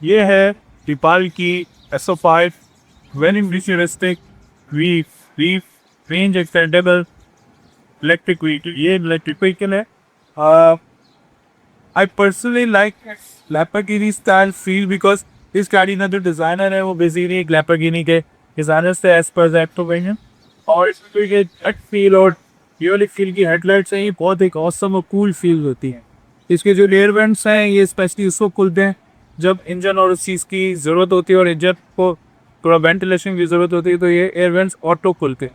ये है दीपाल की SO5 very futuristic V range extendable electric vehicle. ये इलेक्ट्रिक व्हीकल है। I personally like Lamborghini style feel because इस गाड़ी का जो डिज़ाइनर है वो बेसिकली एक लैम्बोर्गिनी के डिज़ाइनर से एज पर दैट ओपिनियन। और इसमें ये जेट फील और रियली फील की हेडलाइट्स हैं, ये बहुत एक ऑसम और कूल फील होती हैं। इसके जो रेयर वेंट्स हैं ये स्पेशली उसको खुलते हैं जब इंजन और उस चीज़ की ज़रूरत होती है और इंजन को थोड़ा वेंटिलेशन की ज़रूरत होती है, तो ये एयर वेंट्स ऑटो खुलते हैं।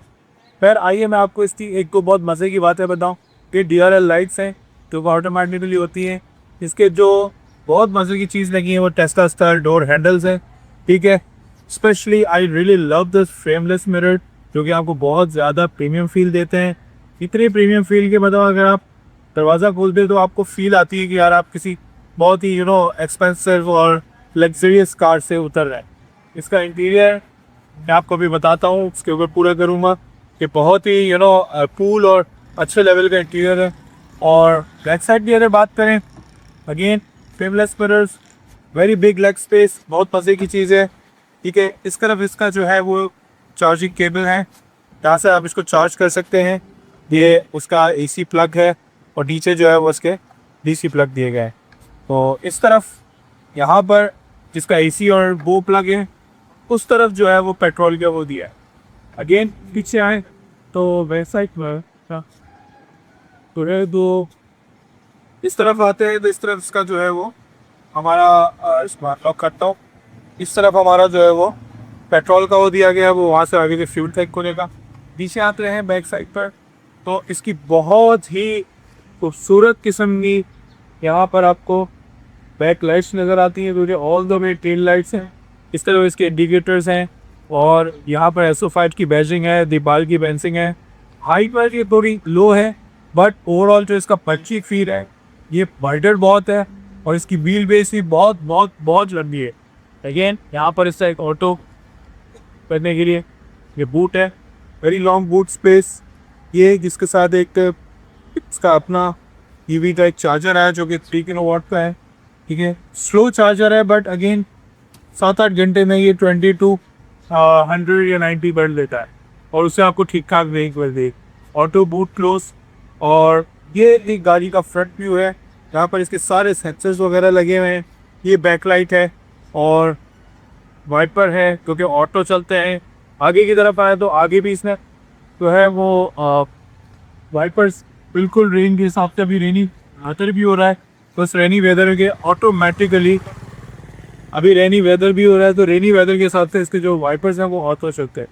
खैर आइए मैं आपको इसकी एक को बहुत मज़े की बातें बताऊं कि DRL लाइट्स हैं जो ऑटोमेटिकली होती हैं। इसके जो बहुत मज़े की चीज़ लगी है वो टेस्ला स्टाइल डोर हैंडल्स हैं, ठीक है। Specially I really love this frameless mirror जो कि आपको बहुत ज़्यादा प्रीमियम फील देते हैं। इतने प्रीमियम फील के मतलब अगर आप दरवाज़ा खोलते हो तो आपको फील आती है कि यार आप किसी बहुत ही एक्सपेंसिव और लग्जरियस कार से उतर रहे हैं। इसका इंटीरियर मैं आपको अभी बताता हूँ, उसके ऊपर पूरा करूँगा कि बहुत ही कूल और अच्छे लेवल का इंटीरियर है। और बैक साइड की अगर बात करें, again frameless mirrors, very big leg space, बहुत मज़े की चीज़ है, ठीक है। इस तरफ इसका जो है वो चार्जिंग केबल है, जहाँ से आप इसको चार्ज कर सकते हैं। ये उसका AC प्लग है और नीचे जो है वो उसके DC प्लग दिए गए हैं। तो इस तरफ यहाँ पर जिसका AC और वो प्लग है, उस तरफ जो है वो पेट्रोल का वो दिया है। अगेन पीछे आए तो वैसा ही तो इस तरफ आते हैं तो इस तरफ इसका जो है वो हमारा स्मार्ट लॉक करता हूँ। इस तरफ हमारा जो है वो पेट्रोल का वो दिया गया है, वो वहाँ से आगे के फ्यूल टैंक खुलेगा। पीछे आते हैं बैक साइड पर तो इसकी बहुत ही खूबसूरत किस्म की यहाँ पर आपको बैक लाइट्स नज़र आती हैं, तो all the way tail lights हैं। इस तरह इसके इंडिकेटर्स हैं और यहाँ पर SO5 की बैजिंग है, दीपाल की बेंसिंग है। हाइट पर ये थोड़ी लो है बट ओवरऑल जो इसका पंची फील है ये वाइडर बहुत है और इसकी व्हील बेस भी बहुत बहुत बहुत लंबी है। अगेन यहाँ पर इसका एक ऑटो करने के लिए ये बूट है, वेरी लॉन्ग बूट स्पेस ये, जिसके साथ एक इसका अपना EV का एक चार्जर है जो कि 3 किलोवाट का है, ठीक है। स्लो चार्जर है बट अगेन 7-8 घंटे में ये 20 to 100 या 90 बढ़ लेता है और उससे आपको ठीक ठाक ब्रेक कर दे। Auto boot close. और ये एक गाड़ी का फ्रंट व्यू है जहाँ पर इसके सारे सेंसर्स वगैरह लगे हुए हैं। ये बैकलाइट है और वाइपर है क्योंकि ऑटो चलते हैं। आगे की तरफ आए तो आगे भी इसने जो है वो वाइपर्स बिल्कुल रेन के हिसाब से, अभी रेनी वेदर भी हो रहा है, बस रेनी वेदर के ऑटोमेटिकली अभी रेनी वेदर भी हो रहा है तो रेनी वेदर के हिसाब से इसके जो वाइपर्स हैं वो ऑटो चलते हैं।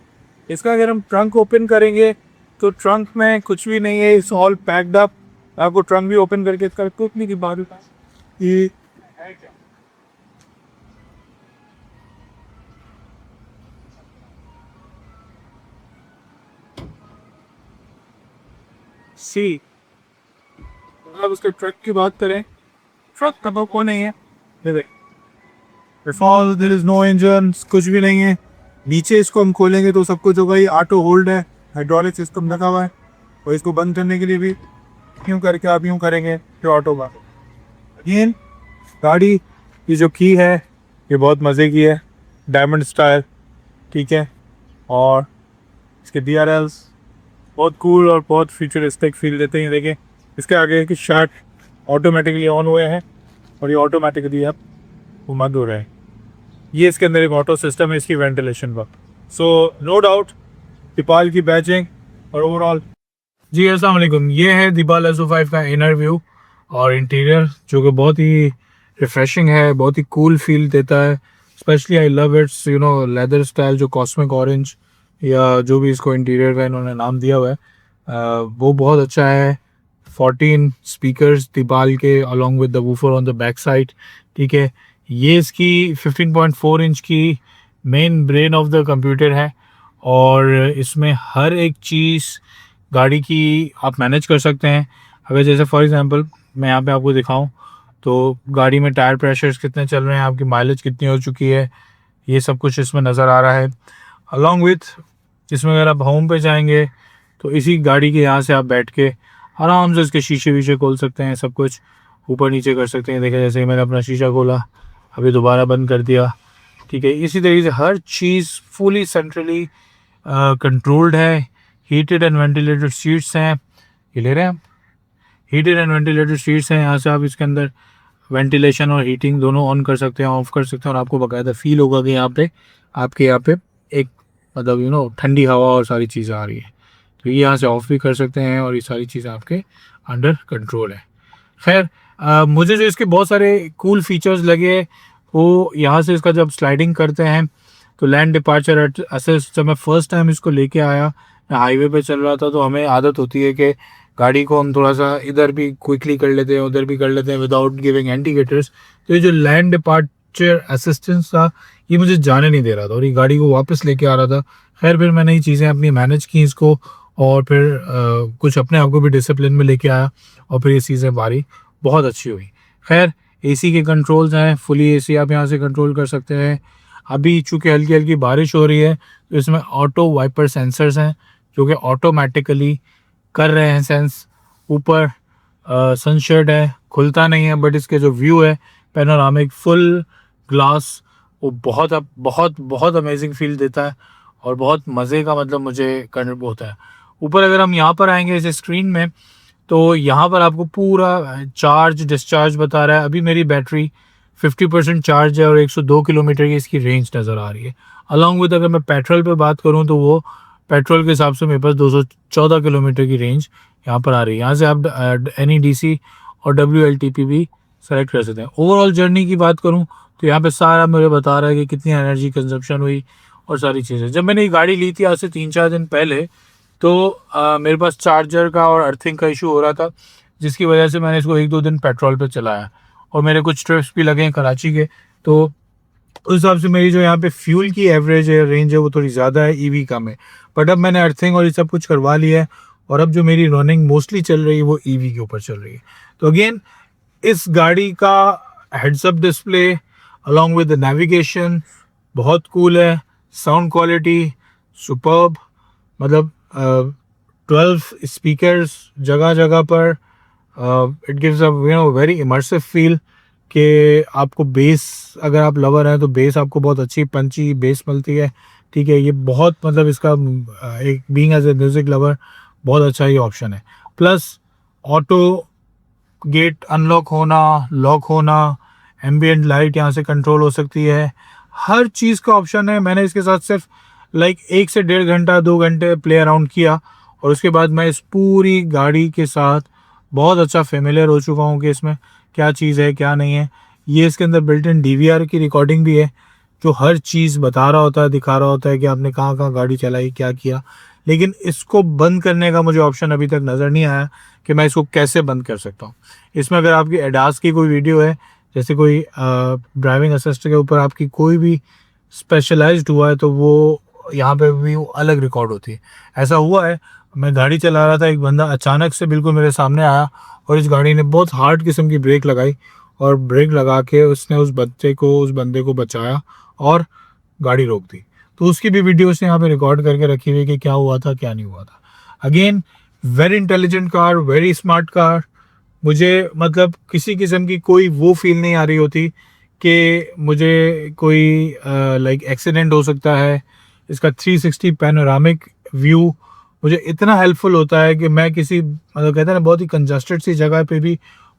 इसका अगर हम ट्रंक ओपन करेंगे तो ट्रंक में कुछ भी नहीं है, इट्स ऑल पैक्ड अप। आपको ट्रंक भी ओपन करके इसका कुछ की बात ये सी। अब उसके ट्रक की बात करें, ट्रक का तो कोई नहीं है, देयर इज नो इंजन, कुछ भी नहीं है। नीचे इसको हम खोलेंगे तो सब कुछ होगा, ये ऑटो होल्ड है, हाइड्रोलिक सिस्टम लगा हुआ है और इसको बंद करने के लिए भी यूँ करके आप यूँ करेंगे तो ऑटो का। अगेन गाड़ी की जो की है ये बहुत मज़े की है, डायमंड स्टाइल, ठीक है। और इसके DRLs बहुत कूल और बहुत फ्यूचरिस्टिक फील देते हैं। देखिए इसके आगे की शार्ट ऑटोमेटिकली ऑन हुए हैं और ये ऑटोमेटिकली अब वो बंद हो रहे हैं। ये इसके अंदर एक ऑटो सिस्टम है इसकी वेंटिलेशन का। सो नो डाउट दीपाल की बैजिंग और ओवरऑल। जी अस्सलाम वालेकुम, ये है दीपाल SO5 का इनर व्यू और इंटीरियर जो कि बहुत ही रिफ्रेशिंग है, बहुत ही कूल फील देता है। Specially I love it's leather style, जो कॉस्मिक ऑरेंज या जो भी इसको इंटीरियर का इन्होंने नाम दिया हुआ है वो बहुत अच्छा है। 14 स्पीकर्स दीपाल के along with the woofer on the back side, ठीक है। ये इसकी 15.4 इंच की main brain of the computer है और इसमें हर एक चीज़ गाड़ी की आप मैनेज कर सकते हैं। अगर जैसे फॉर एग्जांपल मैं यहाँ पे आपको दिखाऊं तो गाड़ी में टायर प्रेशर्स कितने चल रहे हैं, आपकी माइलेज कितनी हो चुकी है, ये सब कुछ इसमें नज़र आ रहा है। अलॉन्ग विथ इसमें अगर आप होम पे जाएंगे तो इसी गाड़ी के यहाँ से आप बैठ के आराम से इसके शीशे वीशे खोल सकते हैं, सब कुछ ऊपर नीचे कर सकते हैं। देखिए जैसे ही मैंने अपना शीशा खोला अभी दोबारा बंद कर दिया, ठीक है। इसी तरीके से हर चीज़ फुली सेंट्रली कंट्रोल्ड है। हीटेड एंड वेंटिलेटेड सीट्स हैं, ये ले रहे हैं आप, हीटेड एंड वेंटिलेटेड सीट्स हैं। यहाँ से आप इसके अंदर वेंटिलेशन और हीटिंग दोनों ऑन कर सकते हैं, ऑफ कर सकते हैं, और आपको बाकायदा फील होगा कि यहाँ पे आपके यहाँ पे एक मतलब ठंडी हवा और सारी चीज़ें आ रही है। तो ये यहाँ से ऑफ भी कर सकते हैं और ये सारी चीज़ें आपके अंडर कंट्रोल है। खैर मुझे जो इसके बहुत सारे कूल फीचर्स लगे वो यहाँ से इसका जब स्लाइडिंग करते हैं तो लैंड डिपार्चर असिस्ट, जब मैं फ़र्स्ट टाइम इसको लेके आया, मैं हाईवे पे चल रहा था, तो हमें आदत होती है कि गाड़ी को हम थोड़ा सा इधर भी क्विकली कर लेते हैं, उधर भी कर लेते हैं विदाउट गिविंग इंडिकेटर्स। तो ये जो लैंड डिपार्चर असिस्टेंस था ये मुझे जाने नहीं दे रहा था और ये गाड़ी को वापस लेके आ रहा था। खैर फिर मैंने ये चीज़ें अपनी मैनेज की इसको, और फिर कुछ अपने आप को भी डिसिप्लिन में लेके आया, और फिर ये चीज़ें हमारी बहुत अच्छी हुई। खैर एसी के कंट्रोल्स हैं, फुली एसी आप यहाँ से कंट्रोल कर सकते हैं। अभी चूँकि हल्की हल्की बारिश हो रही है तो इसमें ऑटो वाइपर सेंसर्स हैं जो कि ऑटोमेटिकली कर रहे हैं सेंस। ऊपर सनशेड है, खुलता नहीं है, बट इसके जो व्यू है पैनोरामिक फुल ग्लास, वो बहुत बहुत बहुत अमेजिंग फील देता है और बहुत मज़े का मतलब मुझे करने होता है। ऊपर अगर हम यहाँ पर आएंगे इस स्क्रीन में तो यहाँ पर आपको पूरा चार्ज डिस्चार्ज बता रहा है। अभी मेरी बैटरी 50% चार्ज है और 102 किलोमीटर की इसकी रेंज नज़र आ रही है। अलॉन्ग विद अगर मैं पेट्रोल पे बात करूँ तो वो पेट्रोल के हिसाब से मेरे पास 214 किलोमीटर की रेंज यहाँ पर आ रही है। यहाँ से आप NEDC और WLTP भी सेलेक्ट कर सकते हैं। ओवरऑल जर्नी की बात करूँ तो यहाँ पे सारा मुझे बता रहा है कि कितनी एनर्जी कंजप्शन हुई और सारी चीज़ें। जब मैंने ये गाड़ी ली थी आज से 3-4 दिन पहले तो मेरे पास चार्जर का और अर्थिंग का इशू हो रहा था, जिसकी वजह से मैंने इसको 1-2 दिन पेट्रोल पे चलाया, और मेरे कुछ ट्रिप्स भी लगे हैं कराची के, तो उस हिसाब से मेरी जो यहाँ पे फ्यूल की एवरेज है, रेंज है, वो थोड़ी ज़्यादा है, ईवी कम है। बट अब मैंने अर्थिंग और ये सब कुछ करवा लिया है और अब जो मेरी रनिंग मोस्टली चल रही है वो ईवी के ऊपर चल रही है। तो अगेन इस गाड़ी का heads up display along with the navigation बहुत कूल है। साउंड क्वालिटी सुपर्ब, मतलब 12 स्पीकर्स जगह जगह पर, it gives a very immersive feel कि आपको बेस, अगर आप लवर हैं तो बेस आपको बहुत अच्छी पंची बेस मिलती है, ठीक है। ये बहुत मतलब इसका एक being as a music lover बहुत अच्छा ये ऑप्शन है। प्लस ऑटो गेट अनलॉक होना, लॉक होना, एम्बियंट लाइट यहाँ से कंट्रोल हो सकती है, हर चीज़ का ऑप्शन है। मैंने इसके साथ सिर्फ 1 से 1.5 घंटा 2 घंटे प्ले अराउंड किया और उसके बाद मैं इस पूरी गाड़ी के साथ बहुत अच्छा फेमिलियर हो चुका हूँ कि इसमें क्या चीज़ है क्या नहीं है। ये इसके अंदर बिल्ट इन DVR की रिकॉर्डिंग भी है जो हर चीज़ बता रहा होता है, दिखा रहा होता है कि आपने कहाँ कहाँ गाड़ी चलाई, क्या किया। लेकिन इसको बंद करने का मुझे ऑप्शन अभी तक नज़र नहीं आया कि मैं इसको कैसे बंद कर सकता हूँ। इसमें अगर आपकी एडास की कोई वीडियो है, जैसे कोई ड्राइविंग असिस्ट के ऊपर आपकी कोई भी स्पेशलाइज्ड हुआ है, तो वो यहाँ पे भी अलग रिकॉर्ड होती है। ऐसा हुआ है, मैं गाड़ी चला रहा था, एक बंदा अचानक से बिल्कुल मेरे सामने आया और इस गाड़ी ने बहुत हार्ड किस्म की ब्रेक लगाई और ब्रेक लगा के उसने उस बंदे को बचाया और गाड़ी रोक दी। तो उसकी भी वीडियोस यहाँ पे रिकॉर्ड करके रखी हुई कि क्या हुआ था क्या नहीं हुआ था। Again very intelligent car, very smart car. मुझे मतलब किसी किस्म की कोई वो फील नहीं आ रही होती कि मुझे कोई एक्सीडेंट हो सकता है। इसका 360 पैनोरामिक व्यू मुझे इतना हेल्पफुल होता है कि मैं किसी मतलब कहते हैं ना बहुत ही कंजस्टेड सी जगह पे भी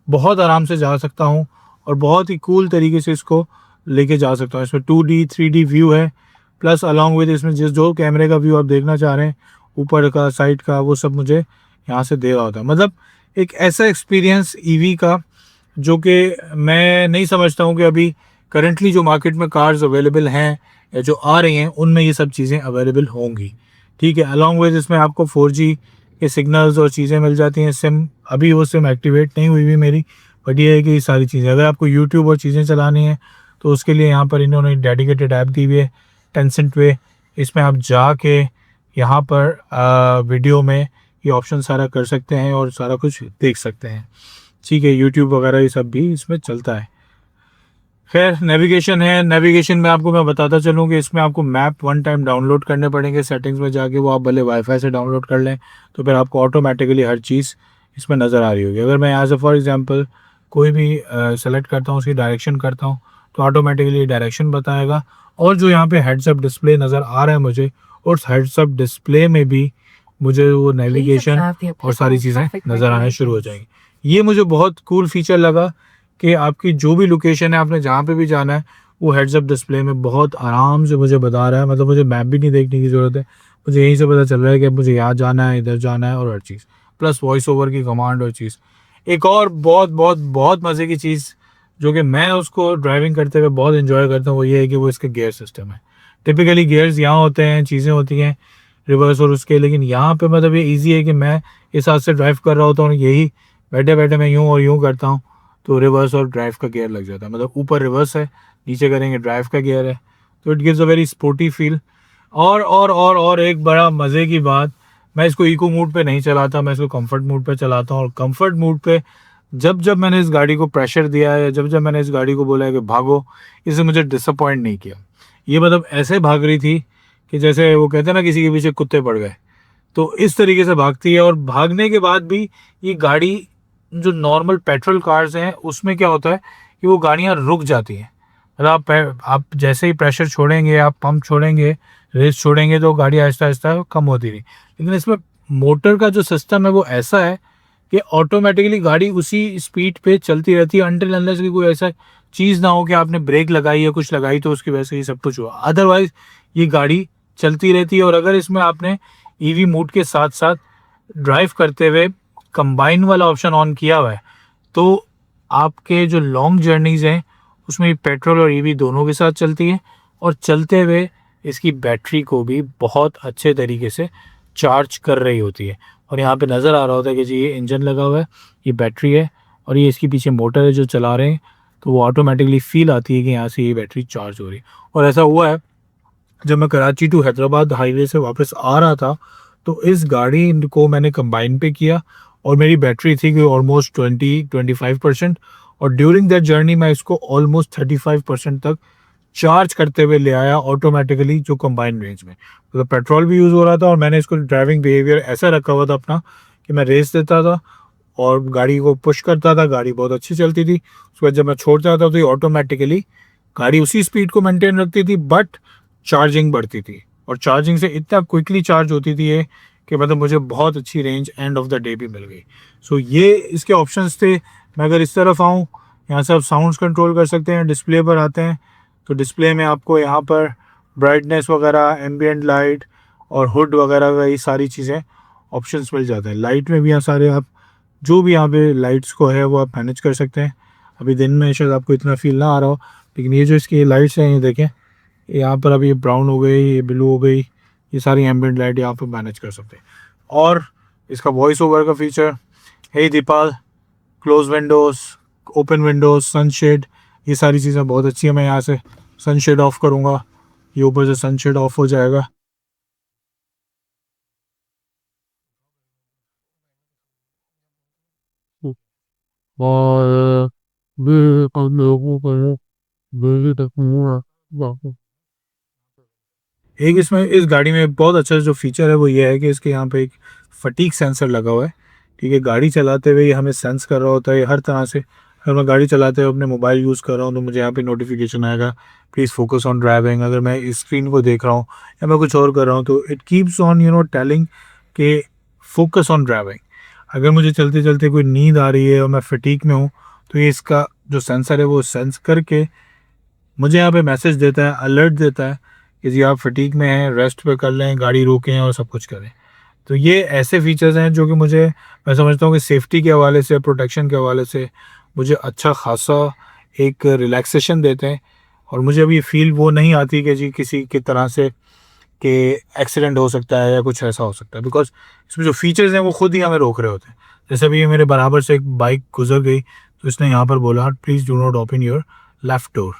बहुत आराम से जा सकता हूँ और बहुत ही कूल तरीके से इसको लेके जा सकता हूँ। इसमें 2D 3D व्यू है, प्लस अलॉन्ग विद इसमें जो कैमरे का व्यू आप देखना चाह रहे हैं ऊपर का साइड का, वो सब मुझे यहाँ से दे रहा होता है। मतलब एक ऐसा एक्सपीरियंस ईवी का जो कि मैं नहीं समझता हूँ कि अभी करंटली जो मार्केट में कार्स अवेलेबल हैं या जो आ रही हैं उनमें ये सब चीज़ें अवेलेबल होंगी, ठीक है। अलॉन्ग विद इसमें आपको 4G के सिग्नल्स और चीज़ें मिल जाती हैं। सिम अभी वो सिम एक्टिवेट नहीं हुई हुई मेरी, बट ये है कि ये सारी चीज़ें अगर आपको यूट्यूब और चीज़ें चलानी है तो उसके लिए यहाँ पर इन्होंने डेडिकेटेड ऐप दी हुई है टेंसेंट वे। इसमें आप जाके यहाँ पर वीडियो में ये ऑप्शन सारा कर सकते हैं और सारा कुछ देख सकते हैं, ठीक है। यूट्यूब वगैरह ये सब भी इसमें चलता है। खैर नेविगेशन है, नेविगेशन में आपको मैं बताता चलूँ कि इसमें आपको मैप 1 टाइम डाउनलोड करने पड़ेंगे सेटिंग्स में जाके, वो आप भले वाईफाई से डाउनलोड कर लें तो फिर आपको ऑटोमेटिकली हर चीज़ इसमें नज़र आ रही होगी। अगर मैं यहाँ से फॉर एग्जांपल कोई भी सेलेक्ट करता हूँ, उसकी डायरेक्शन करता हूँ तो ऑटोमेटिकली डायरेक्शन बताएगा। और जो यहाँ पे हेड्स अप डिस्प्ले नज़र आ रहा है मुझे, उस हेड्स अप डिस्प्ले में भी मुझे वो नेविगेशन और सारी चीज़ें नज़र आना शुरू हो जाएंगी। ये मुझे बहुत कूल फीचर लगा कि आपकी जो भी लोकेशन है, आपने जहाँ पे भी जाना है, वो हेड्स अप डिस्प्ले में बहुत आराम से मुझे बता रहा है। मतलब मुझे मैप भी नहीं देखने की ज़रूरत है, मुझे यहीं से पता चल रहा है कि मुझे यहाँ जाना है, इधर जाना है और हर चीज़, प्लस वॉइस ओवर की कमांड और चीज़। एक और बहुत बहुत बहुत मज़े की चीज़ जो कि मैं उसको ड्राइविंग करते हुए बहुत इन्जॉय करता हूँ, वो ये है कि वो इसका गियर सिस्टम है। टिपिकली गियर्स यहाँ होते हैं, चीज़ें होती हैं रिवर्स और उसके, लेकिन यहाँ पे मतलब ये ईजी है कि मैं इस हाथ से ड्राइव कर रहा होता हूँ, यही बैठे बैठे मैं यूँ और यूँ करता हूँ तो रिवर्स और ड्राइव का गियर लग जाता है। मतलब ऊपर रिवर्स है, नीचे करेंगे ड्राइव का गियर है, तो it gives a very sporty feel. और एक बड़ा मज़े की बात, मैं इसको इको मोड पे नहीं चलाता, मैं इसको कंफर्ट मोड पे चलाता हूँ। और कंफर्ट मोड पे जब जब मैंने इस गाड़ी को प्रेशर दिया है, जब जब मैंने इस गाड़ी को बोला है कि भागो, इसे मुझे डिसअपॉइंट नहीं किया। ये मतलब ऐसे भाग रही थी कि जैसे वो कहते हैं ना किसी के पीछे कुत्ते पड़ गए, तो इस तरीके से भागती है। और भागने के बाद भी ये गाड़ी, जो नॉर्मल पेट्रोल कार्स हैं उसमें क्या होता है कि वो गाड़ियाँ रुक जाती हैं। मतलब आप जैसे ही प्रेशर छोड़ेंगे, आप पंप छोड़ेंगे, रेस छोड़ेंगे, तो गाड़ी आहिस्ता आहिस्ता कम होती रही। लेकिन इसमें मोटर का जो सिस्टम है वो ऐसा है कि ऑटोमेटिकली गाड़ी उसी स्पीड पे चलती रहती है अनटिल अनलेस कि कोई ऐसा चीज़ ना हो कि आपने ब्रेक लगाई या कुछ लगाई तो उसकी वजह से ये सब कुछ हुआ। अदरवाइज ये गाड़ी चलती रहती है। और अगर इसमें आपने ईवी मोड के साथ साथ ड्राइव करते हुए कंबाइन वाला ऑप्शन ऑन किया हुआ है, तो आपके जो लॉन्ग जर्नीज़ हैं उसमें पेट्रोल और ईवी दोनों के साथ चलती है। और चलते हुए इसकी बैटरी को भी बहुत अच्छे तरीके से चार्ज कर रही होती है। और यहाँ पे नज़र आ रहा होता है कि जी ये इंजन लगा हुआ है, ये बैटरी है और ये इसके पीछे मोटर है जो चला रहे हैं, तो वो ऑटोमेटिकली फील आती है कि यहाँ से ये बैटरी चार्ज हो रही है। और ऐसा हुआ है, जब मैं कराची टू हैदराबाद हाईवे से वापस आ रहा था तो इस गाड़ी को मैंने कंबाइन पे किया और मेरी बैटरी थी कि ऑलमोस्ट 20-25%। और ड्यूरिंग दैट जर्नी मैं इसको ऑलमोस्ट 35% तक चार्ज करते हुए ले आया ऑटोमेटिकली, जो कंबाइन रेंज में मतलब पेट्रोल भी यूज़ हो रहा था। और मैंने इसको ड्राइविंग बिहेवियर ऐसा रखा हुआ था अपना कि मैं रेस देता था और गाड़ी को पुश करता था, गाड़ी बहुत अच्छी चलती थी। उसके बाद जब मैं छोड़ता था तो ये ऑटोमेटिकली गाड़ी उसी स्पीड को मेंटेन रखती थी, बट चार्जिंग बढ़ती थी। और चार्जिंग से इतना क्विकली चार्ज होती थी ये कि मतलब मुझे बहुत अच्छी range end of the day भी मिल गई। सो ये इसके ऑप्शंस थे। मैं अगर इस तरफ आऊँ, यहाँ से आप साउंड्स कंट्रोल कर सकते हैं। डिस्प्ले पर आते हैं तो डिस्प्ले में आपको यहाँ पर ब्राइटनेस वगैरह, एम्बियंट लाइट और हुड वगैरह का ये सारी चीज़ें ऑप्शंस मिल जाते हैं। लाइट में भी यहाँ सारे आप जो भी यहाँ पे लाइट्स को है वो आप मैनेज कर सकते हैं। अभी दिन में शायद आपको इतना फील ना आ रहा हो, लेकिन ये जो इसकी लाइट्स हैं ये देखें, यहाँ पर अभी ये ब्राउन हो गई, ये ब्लू हो गई, ये सारी एम्बियंट लाइट यहाँ पर मैनेज कर सकते हैं। और इसका वॉइस ओवर का feature, hey Deepal, close windows, open windows, sunshade, ये सारी चीज़ें बहुत अच्छी है। मैं यहाँ से सनशेड ऑफ करूँगा, ये ऊपर से सनशेड ऑफ हो जाएगा। और भी कम लोगों को मेरी तकनीक वापस एक इसमें इस गाड़ी में बहुत अच्छा जो फीचर है वो ये है कि इसके यहाँ पे एक फटीक सेंसर लगा हुआ है। ठीक है, गाड़ी चलाते हुए ये हमें सेंस कर रहा होता है हर तरह से। अगर मैं गाड़ी चलाते हुए अपने मोबाइल यूज़ कर रहा हूँ तो मुझे यहाँ पे नोटिफिकेशन आएगा, प्लीज़ फोकस ऑन ड्राइविंग। अगर मैं इस स्क्रीन को देख रहा हूँ या मैं कुछ और कर रहा हूँ तो इट कीप्स ऑन टेलिंग के फोकस ऑन ड्राइविंग। अगर मुझे चलते चलते कोई नींद आ रही है और मैं फटीक में हूँ तो ये इसका जो सेंसर है वो सेंस करके मुझे यहाँ पे मैसेज देता है, अलर्ट देता है कि जी आप फटीक में हैं, रेस्ट पे कर लें, गाड़ी रोकें और सब कुछ करें। तो ये ऐसे फीचर्स हैं जो कि मुझे, मैं समझता हूँ कि सेफ्टी के हवाले से, प्रोटेक्शन के हवाले से मुझे अच्छा खासा एक रिलैक्सेशन देते हैं। और मुझे अभी फील वो नहीं आती कि जी किसी की तरह से कि एक्सीडेंट हो सकता है या कुछ ऐसा हो सकता है, बिकॉज इसमें जो फीचर्स हैं वो खुद ही हमें रोक रहे होते हैं। जैसे अभी मेरे बराबर से एक बाइक गुजर गई तो इसने यहाँ पर बोला, please do not open your left door.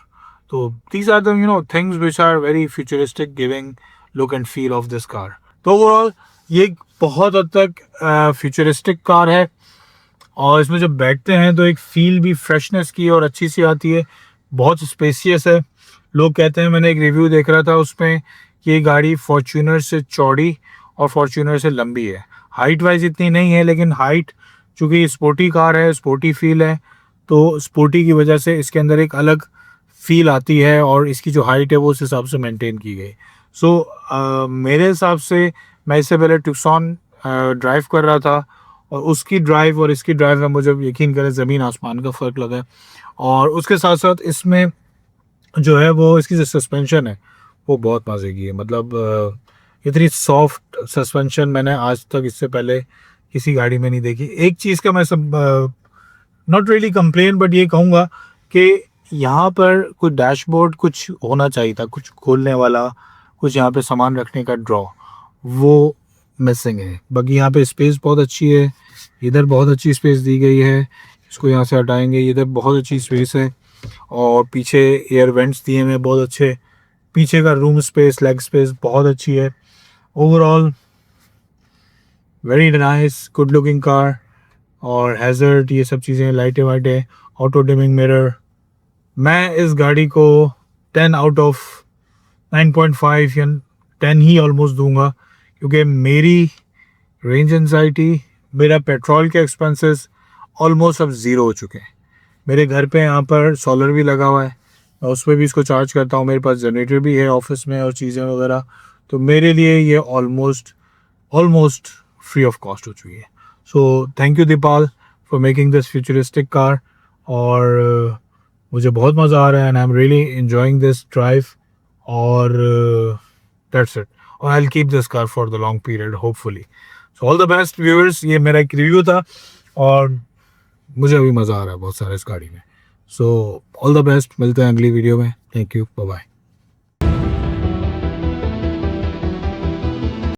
तो these are the things which are very futuristic, giving look and feel of this car. तो ओवरऑल ये एक बहुत हद तक फ्यूचरिस्टिक कार है और इसमें जब बैठते हैं तो एक फील भी फ्रेशनेस की और अच्छी सी आती है। बहुत स्पेसियस है। लोग कहते हैं, मैंने एक रिव्यू देख रहा था उसमें कि ये गाड़ी फॉर्च्यूनर से चौड़ी और फॉर्च्यूनर से लंबी है। हाइट वाइज इतनी नहीं है, लेकिन हाइट चूँकि स्पोर्टी कार है, स्पोर्टी फील है, तो स्पोर्टी की वजह से इसके अंदर एक अलग फील आती है और इसकी जो हाइट है वो उस हिसाब से मेंटेन की गई। सो मेरे हिसाब से मैं इससे पहले टुक्सॉन ड्राइव कर रहा था और उसकी ड्राइव और इसकी ड्राइव में मुझे यकीन करें ज़मीन आसमान का फ़र्क लगा है। और उसके साथ साथ इसमें जो है वो इसकी जो सस्पेंशन है वो बहुत मज़े की है। मतलब इतनी सॉफ्ट सस्पेंशन मैंने आज तक इससे पहले किसी गाड़ी में नहीं देखी। एक चीज़ का मैं सब नॉट रियली कंप्लेन बट ये कहूँगा कि यहाँ पर कुछ डैशबोर्ड कुछ होना चाहिए था, कुछ खोलने वाला, कुछ यहाँ पे सामान रखने का ड्रॉ, वो मिसिंग है। बाकी यहाँ पे स्पेस बहुत अच्छी है, इधर बहुत अच्छी स्पेस दी गई है, इसको यहाँ से हटाएंगे, इधर बहुत अच्छी स्पेस है और पीछे एयर वेंट्स दिए हुए हैं बहुत अच्छे, पीछे का रूम स्पेस, लेग स्पेस बहुत अच्छी है। Overall very nice, good looking car. और हैज़र्ड ये सब चीज़ें, लाइटें वाइटें, ऑटो डिमिंग मिरर, मैं इस गाड़ी को 10 आउट ऑफ 9.5 या 10 ही ऑलमोस्ट दूंगा, क्योंकि मेरी रेंज एंजाइटी, मेरा पेट्रोल के एक्सपेंसेस ऑलमोस्ट अब ज़ीरो हो चुके हैं। मेरे घर पे यहाँ पर सोलर भी लगा हुआ है, मैं उस पर भी इसको चार्ज करता हूँ, मेरे पास जनरेटर भी है ऑफिस में और चीज़ें वगैरह, तो मेरे लिए ये ऑलमोस्ट फ्री ऑफ कॉस्ट हो चुकी है। So thank you Deepal for making this futuristic car. और मुझे बहुत मज़ा आ रहा है and I am really enjoying this drive. और दैट्स इट। और I will keep this car for the long period hopefully. So all the best viewers, ये मेरा एक रिव्यू था और मुझे अभी मज़ा आ रहा है बहुत सारा इस गाड़ी में। सो ऑल द बेस्ट, मिलते हैं अगली वीडियो में। Thank you, bye bye.